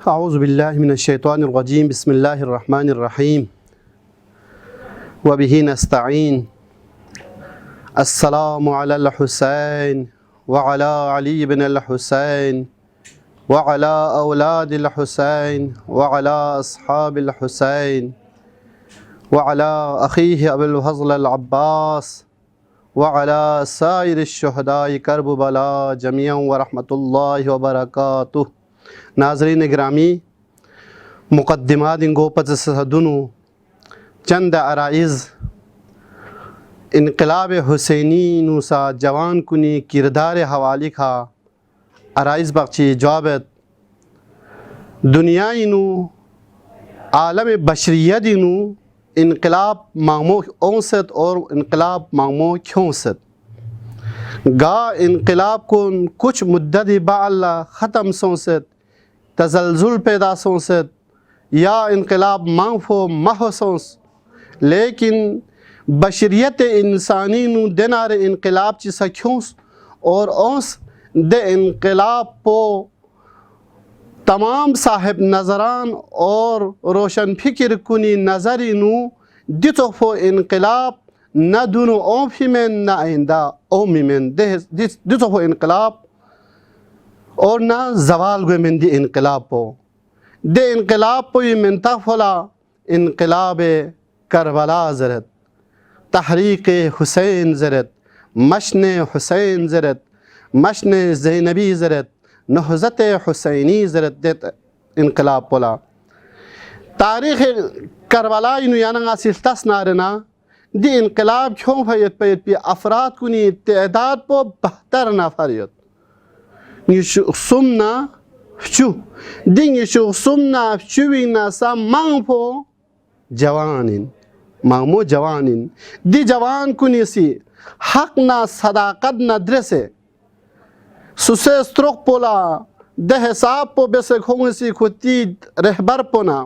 اعوذ باللہ من الشیطان الرجیم بسم اللہ الرحمن الرحیم وبہ نستعین السلام علی الحسین وعلی علی بن الحسین وعلی اولاد الحسین وعلی اصحاب الحسین وعلی اخیہ ابی الفضل العباس وعلی سائر الشہداء کربلا جمیعا ورحمۃ اللہ وبرکاتہ۔ ناظرین گرامی، مقدمات انگو پتہ سدنو چند عرائض انقلاب حسینی نوسا جوان کنی کردار حوالی کا عرائض بخشی جوابت دنیا نو عالم بشریت نو انقلاب مانگمو اونست اور انقلاب مانگمو کیونست گا انقلاب کن کچھ مدت بعد ختم سونست تزلزل پیدا سونست یا انقلاب مانگفو محو سونس، لیکن بشریت انسانی نو دنار انقلاب چی سکھونس اور اونس دے انقلاب پو تمام صاحب نظران اور روشن فکر کنی نظری نو دیتو فو انقلاب نہ دونو اوفی میں نہ آئندہ اومی میں دیتو فو انقلاب اور نہ زوال گوئے من دی انقلاب پو دے انقلاب پو یہ منتفلا انقلاب کربلا زرت، تحریک حسین زرت، مشن حسین زرت، مشن زینبی زرت، نہضت حسینی زرت دیت انقلاب پولا تاریخ کربلا اینو یعنی سلطس نارنا دی انقلاب کیوں فیت پیت پی افراد کنی تعداد پو 72 نفر یت نیشو سمنا فچو دی نیشو سمنا فچوینا سا مانگ پو جوانین مانگمو جوانین دی جوان کنی سی حق نا صداقت نا درسے سوسے استروق پولا دے حساب پو بیسے کھونگی سی کھوتی رہبر پونا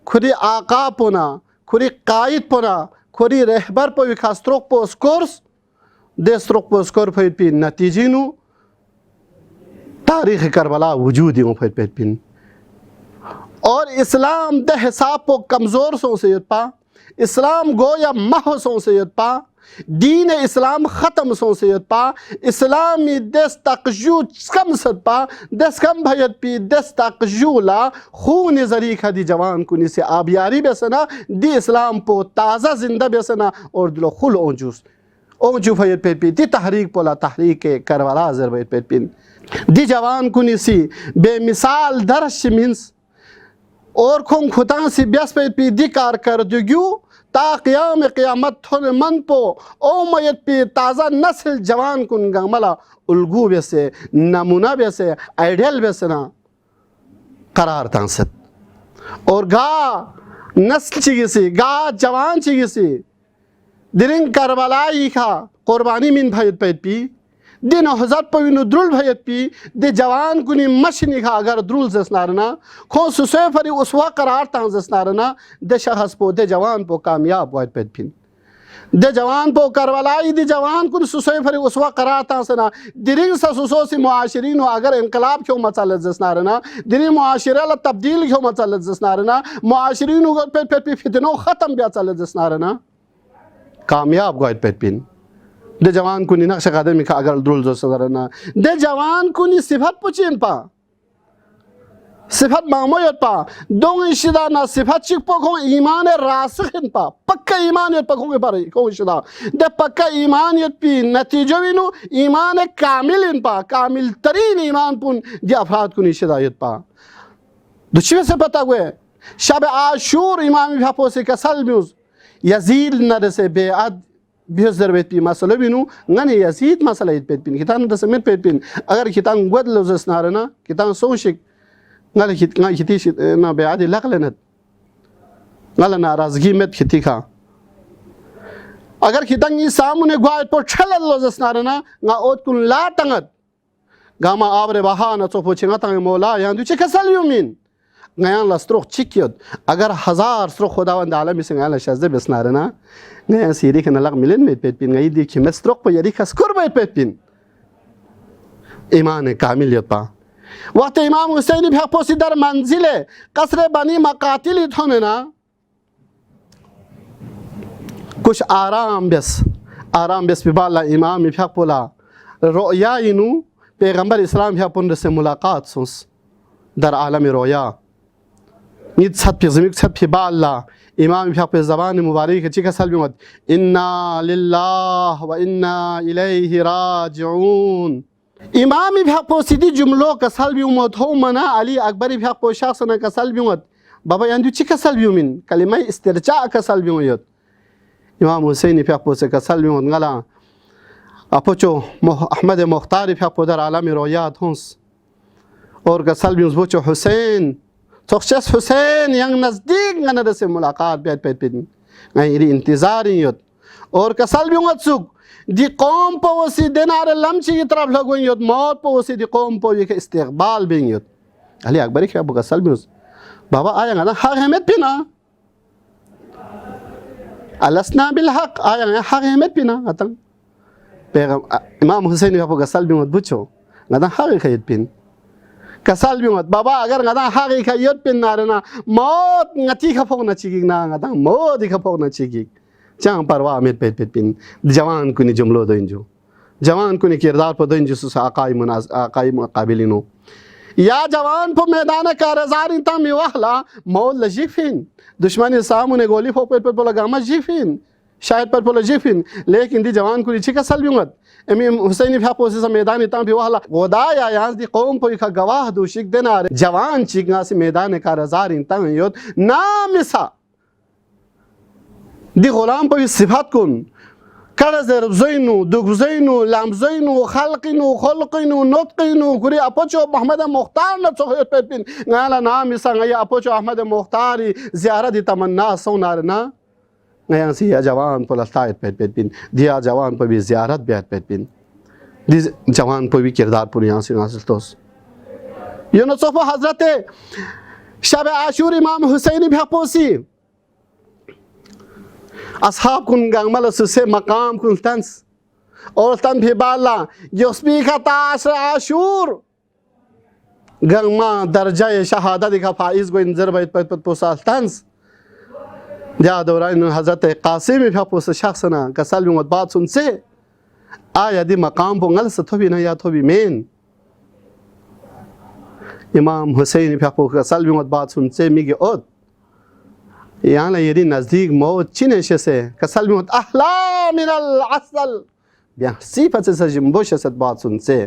کھوری آقا پونا کھوری قائد پونا کھوری رہبر پو وکھا استروق پو اسکورس دے استروق پو اسکور پھیت پی نتیجی نو تاریخ کربلا وجودی ہوں پھیت پین اور اسلام دے حساب پو کمزور سوں سے یت پا اسلام گویا محو سوں سے یت پا دین اسلام ختم سوں سے یت پا اسلامی دس تقجو کم ست پا دس کم بھیت پی دس تقجو لا خون زری دی جوان کنی سے آبیاری بیسنا دی اسلام پو تازہ زندہ بیسنا اور دلو خل اونجو بھیت پی دی تحریک پولا تحریک کربلا زر بھیت پی دی جوان کنی سی بے مثال درش منس اور کھنگ خطان سی بیس پی دی کار کردگیو تا قیام قیامت تھونے من پو او میت پی تازہ نسل جوان کن گا ملا الگو بیسے نمونہ بیسے آئیڈیل بیسے نا قرار تانست اور گا نسل چیگی سی گا جوان چیگی سی درنگ کربلائی کا قربانی من بھائیت پیت پی دی نہضت پوینو درول بھیت پی دی جوان کنی مشنی کا اگر درول زسنارنا کھون سسوے فری اسوا قرار تان زسنارنا دی شخص پو دی جوان پو کامیاب وائد پیت پین دی جوان پو کربلائی دی جوان کنی سسوے فری اسوا قرار تان سنا درین سا سسو سی معاشرینو اگر انقلاب کیوں مچالت زسنارنا درین معاشرہ تبدیل کیوں مچالت زسنارنا معاشرینو پیت پی فتنو ختم بیا چالت زسنارنا کامیاب وائد پیت پین دے جوان کنی نقش قدمی کا اگر درول زو سدرنا دے جوان کنی صفت پوچین پا صفت معمولیت پا دون اشدا نا صفت چک پا کھوں ایمان راسخن پا پکا ایمانیت پا کھوں پا کھوں اشدا دے پکا ایمانیت پی نتیجوینو ایمان کامل ان پا کامل ترین ایمان پون دی افراد کنی شدایت پا دو چوے سے پتا ہوئے شب عاشور امامی بھاپو سے کسل میوز یزید نرسے بے عد بیس در بیت پی مسئلہ بینو غنی یزید مسئلہ بیت پین کتان دس من بیت پین اگر کتان گود لوزس نارنا کتان سوشک غلی کتی نا بیعادی لغ لنت غلی نارازگی مت کتی کا اگر کتان یہ سامنے گوائد پر چھلت لوزس نارنا غا اوت کن لا تنگت گاما آبر بہانا تو پوچھنگا تنگ مولا یہاں دو چھ کسل یومین غیان لستروخ چکیت اگر 1000 سروخ خداوند عالمی سے غیان لشازده بسنارنا غیان سیری که نلق ملین میت پیت پین غیان دی که مستروخ پا یری کسکر باید پیت پین ایمان کامل یت پا وقت امام حسینی بھی پوسی در منزل قصر بنی مقاتلی تھونے نا کچھ آرام بس ببالا امام بھی پولا رؤیا اینو پیغمبر اسلام بھی پن سے ملاقات سنس در عالم رویا نیت ست پی زمین ست پی بالا امام بھی پہ زبان مبارک چی کا سلبی مت انا للہ و انا الیہ راجعون امام بھی پہ سیدھی جملوں کا سلبی مت ہو منا علی اکبری بھی پہ شخصنا کا سلبی مت بابا یاندو چی کا سلبی من کلمہ استرجاع کا سلبی مت امام حسینی بھی پہ سے کا سلبی مت غلا اپوچو احمد مختار بھی پہ در عالم رویات ہنس اور کا سلبی مت بوچو حسین تخشس حسین ینگ نزدیک نہ سے ملاقات بیت پیت پیت غیری انتظار یوت اور کسل بھی مت سک دی قوم پو وسی دینار لمچی کی طرف لگویں یوت موت پو وسی دی قوم پو یہ استقبال بین یوت علی اکبری کہ ابو کسل بھی بابا آیا گا نا حق احمد پینا الاسلام بالحق آیا گا حق احمد پینا امام حسین ابو کسل بھی مت بچو گا حق خید پین کسال بھی مت بابا اگر غدا حقی کا یوت پن نارنا موت نتی کھپوک نہ چیگی نا غدا موت کھپوک نہ چیگی چاں پرواہ میت پیت پیت پن جوان کنی جملو دو انجو جوان کنی کردار پہ دو انجو سس آقائی مقابلینو یا جوان پہ میدان کارزار انتا می وحلا موت لجیفین دشمنی سامنے گولی پہ پیت پیت پولا گاما جیفین شاید پر پولا جیفین لیکن دی جوان کنی چی کسال بھی مت امام حسینی بھی پوسی سا میدانی تاں بھی وحلا غدایا یانس دی قوم پوی کا گواہ دو شک دینا رہے جوان چیگنا سی میدان کارزار انتاں یوت نامسا دی غلام پوی صفات کن کرز ربزینو دگزینو لامزینو خلقینو خلقینو نطقینو گری اپوچو محمد مختار نہ چوہیت پیت پین غالا نامسا غیا اپوچو احمد مختاری زیارت تمنا سونارنا غیاں سی یا جوان پو لستایت پیت پیت پین دیا جوان پو بھی زیارت بیت پیت پین دی جوان پو بھی کردار پوری یہاں سی ناصل توس یونسوف حضرت شب عاشور امام حسینی بھی پوسی اصحاب کن گنگمل سسے مقام کن تنس اور تن بھی بالا یوسبی کا تاثر عاشور گنگما درجہ شہادت کا فائز گو انذر بیت پیت پیت پوسا تنس جا دوران حضرت قاسم بھی پوس شخصنا کسل بھی بات سن سے آیا دی مقام پو غلط تو بھی نہ یا تو بھی مین امام حسین بھی پوس کسل بھی بات سن سے میگے اوت یہاں یہ نزدیک موت چینے سے کسل بھی احلا من العسل بیاں صفت سے جنبوش سے بات سن سے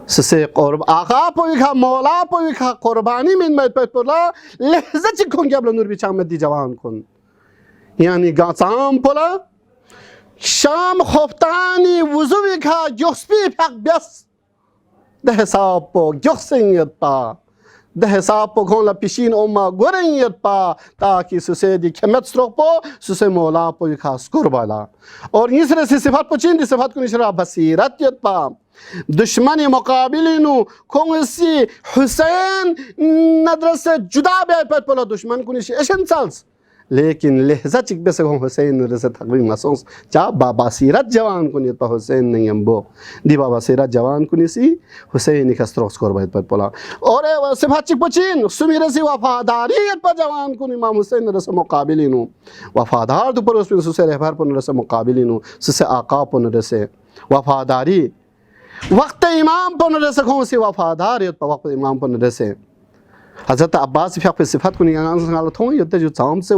سسے قرب آقا پوی کھا مولا پوی کھا قربانی من میت پیت پولا لحظہ چکھوں گیا بلا نور بھی چامد دی جوان کن یعنی گاسام پولا شام خوفتانی وضوی کھا جوسپی پھک بیس ده حساب پو گوسنگت پا ده حساب پو کھولا پیشین اوما گورنگت پا تاکہ سسے دی کھمت سروک پو سسے مولا پوی کھا سکر بالا اور یہ سرے سی صفات پو چین دی صفات کو نشرہ بصیرت یت پا دشمن مقابلینو کونسی حسین ندرس جدا بیت پیت پولا دشمن کنیشی اشن سالس لیکن لحظہ چک بے سے حسین ندرس تقریب مسونس چاہ بابا سیرت جوان کنیت پا حسین نہیں امبو دی بابا سیرت جوان کنیسی حسین کستروکس کور بیت پیت پولا اور صفحہ چک پچین سمیرسی وفاداریت پا جوان کن امام حسین ندرس مقابلینو وفادار دو پر اس پر سسے رہبر پر ندرس مقابلینو سسے آقا پر ندرس وفاداری وقت امام پر نظر سے کون سی وفاداریت پر وقت امام پر نظر سے حضرت عباس فی اپنے صفت کو نہیں غلط ہوں یہ جو چاہم سے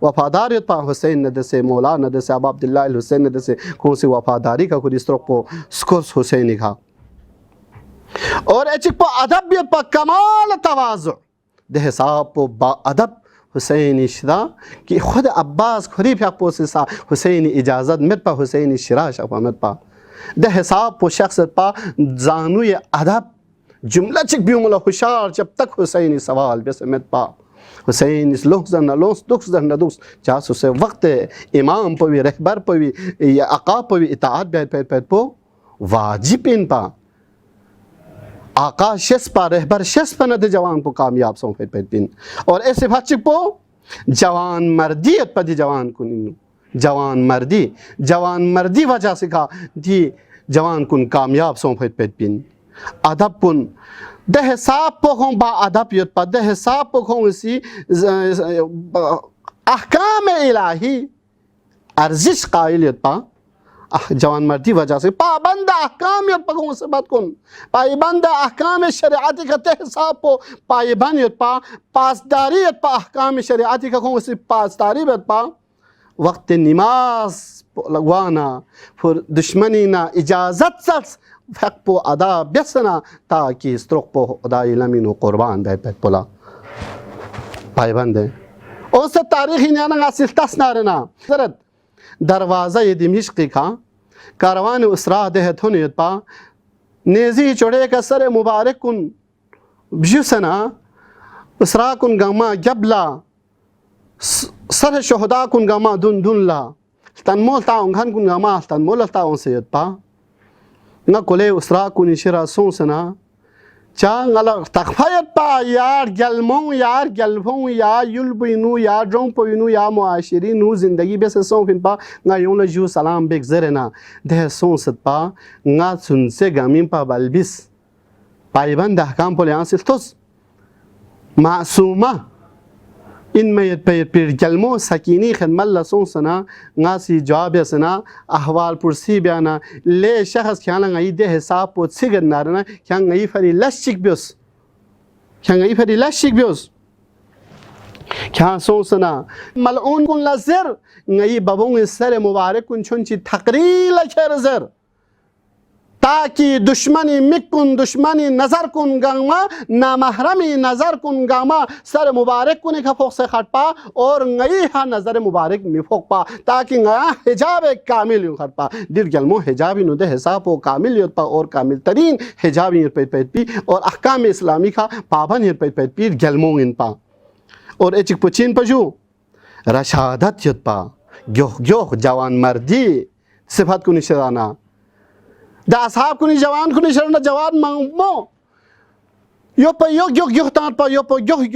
وفاداریت پر حسین نظر سے مولا نظر سے ابا عبداللہ الحسین نظر سے کون سی وفاداری کا خود اس طرح کو سکرس حسینی کا اور ایچک پر ادبیت پر کمال تواضع دے حساب پر با ادب حسینی شرا کہ خود عباس کھری پہ اپنے سے حسینی اجازت مت پا حسینی شرا شفا مت پا ده حساب پو شخص پا زانوی ادب جملہ چک بیوں ملا خوشار جب تک حسینی سوال بیس امت پا حسین اس لوگ زن لوس دکس زن دکس چاہس اسے وقت امام پوی رہبر پوی یا آقا پوی اطاعت بیت پیت پیت پو واجب ان پا آقا شس پا رہبر شس پا ندے جوان پو کامیاب سوں پیت پیت پین اور ایسے بات چک پو جوان مردیت پا دی جوان کنینو جوان مردی وجہ سے کہا دی جوان کن کامیاب سوں پیت پیت پین ادب کن ده حساب پکھوں با ادب یت پا ده حساب پکھوں اسی احکام الہی ارزش قائل یت پا جوان مردی وجہ سے پابند احکام یت پکھوں سے بات کن پابند احکام شریعتی کا ده حساب پو پابند یت پا پاسداری یت پا احکام شریعتی کا کھوں اسی پاسداری یت پا وقت نماز لگوانا پھر دشمنی نا اجازت سلس حق پو ادا بیسنا تاکہ استرق پو ادا علمین و قربان بے پیت پولا پائبند ہے اور سے تاریخی نیانا گا سلطس نارنا دروازہ دمشقی کا کاروان اسرا دہت ہونیت پا نیزی چوڑے کا سر مبارک کن بجسنا اسرا کن گما گبلا سر شہداء کن گما دن دن لا تنمول تا انگھن کن گما تنمول تا انسیت پا نا کلے اسرا کنی شرا سونسنا چاہ غلا تخفیت پا یار گلموں یار گلفوں یا یلبینو یا ڈرمپوینو یا معاشرینو زندگی بیسے سونفن پا نا یون لجو سلام بیک زرنا دہ سونست پا نا سنسے گامین پا بلبس پائیبند احکام پولی آنسل توس معصومہ ان میں پیر گلمو سکینی خدمت لسون سنا ناسی جواب سنا احوال پرسی بیانا لے شخص کیا نگئی دے حساب پوت سگر نارنا کیا نگئی فری لشک بیوس کیا سون سنا ملعون کن لزر نگئی ببون سر مبارک کن چونچی تقریل کر زر تاکہ دشمنی مکن دشمنی نظر کن گاما نامحرمی نظر کن گاما سر مبارک کن کا فوق سے خط پا اور نئی ہاں نظر مبارک میں فوق پا تاکہ نیا حجاب کامل یوں خط پا دیر گلمو حجابی نو دے حساب و کامل یوں پا اور کامل ترین حجابی یوں پیت پی اور احکام اسلامی کا پابند یوں پیت پی گلمو ان پا اور ایچک پچین پا جو رشادت یوں پا گیوہ جوان مردی صفت کنی شرانا دا اصحاب کنی جوان کنی شرنا جوان مو یو پا یو تانت پا یو پا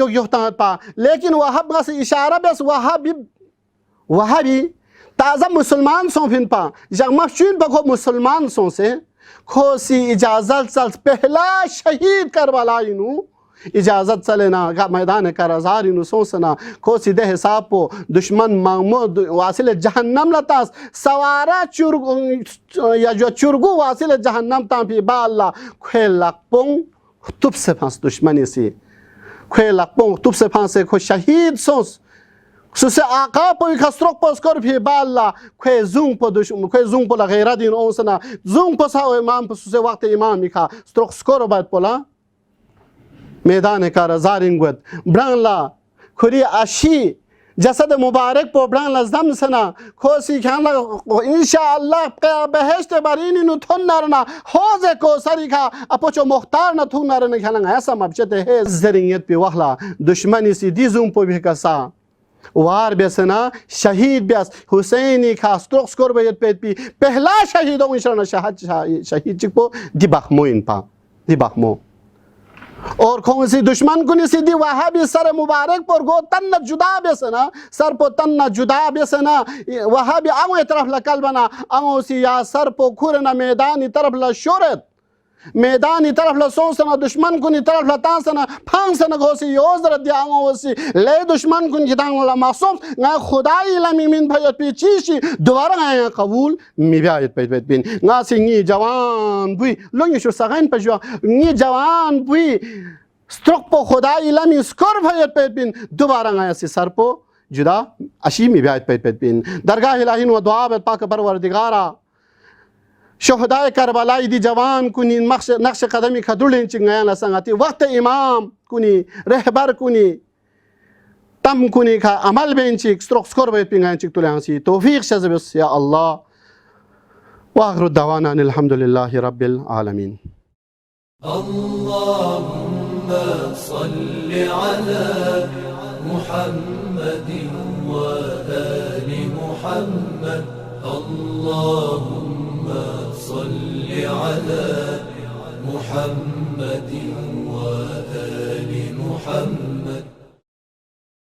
یو تانت پا لیکن وہاں بس اشارہ بس وہاں بھی تازہ مسلمان سوں پھن پا مفشون پا کھو مسلمان سوں سے کھو سی اجازت سلس پہلا شہید کربلا انو اجازت چلینا میدان کارزار انو سوسنا کھو سی دے حساب پو دشمن محمود واصل جہنم لتاس سوارا چرگو واصل جہنم تاں پی با اللہ کھوے لقپوں تب سے پھانس دشمنی سی کھوے لقپوں تب سے پھانس سے کھو شہید سوس سوسے آقا پوی خسرق پو سکر پی با اللہ کھوے زونگ پو دشمن کھوے زونگ پو لغیرہ دین اوسنا زونگ پو ساو امام پو سوسے وقت امام مکھا سٹرق سکر باید پولا میدان کارزار انگوت برانلا کھری اشی جسد مبارک پو برانلا زم سنا کھوسی کھانا انشاءاللہ بہشت برینی نو تھن نارنا حوض کو سری کھا اپوچو مختار نہ تھن نارنا کھانا ایسا مبچتے ہے زرینیت پی وخلا دشمنی سی دیزوں پو بھی کسا وار بیسنا شہید بیس حسینی کھا سترق سکور بیت پیت پی پہلا شہیدوں انشاءاللہ شہید چک پو دی بخمو ان پا دی بخمو اور کھون سی دشمن کنی سی دی وہاں بھی سر مبارک پر گو تن جدا بیسنا سر پو تن جدا بیسنا وہاں بھی آمو طرف لکل بنا آمو سی یا سر پو کھورنا میدانی طرف لشورت میدانی طرف لسوسنا دشمن کنی طرف لتانسنا پھانسنا گو سی یوزرت دی آمو سی لے دشمن کنی جدان اللہ معصوم گا خدای لمی من بھیت پی چیشی دوبارہ گا قبول می بیایت پیت بین گا سی نی جوان بوی لونگی شو سغین پجوا نی جوان بوی سترق پو خدای لمی سکر بھیت پیت بین دوبارہ گا سی سر پو جدا اشی می بیایت پیت بین درگاہ الہین و دعا بیت پاک پروردگارا شہدائے کربلائی دی جوان کنی نقش قدمی کھدولین چنگیاں لسنگاتی وقت امام کنی رہبر کنی تم کنی کھا عمل بین چک سرق سکور بیت پینگائیں چک تولیاں سی توفیق شزبس یا اللہ وآخر الدعوانا الحمدللہ رب العالمین اللہم صل علی محمد و آل محمد اللہم صل على محمد وآل محمد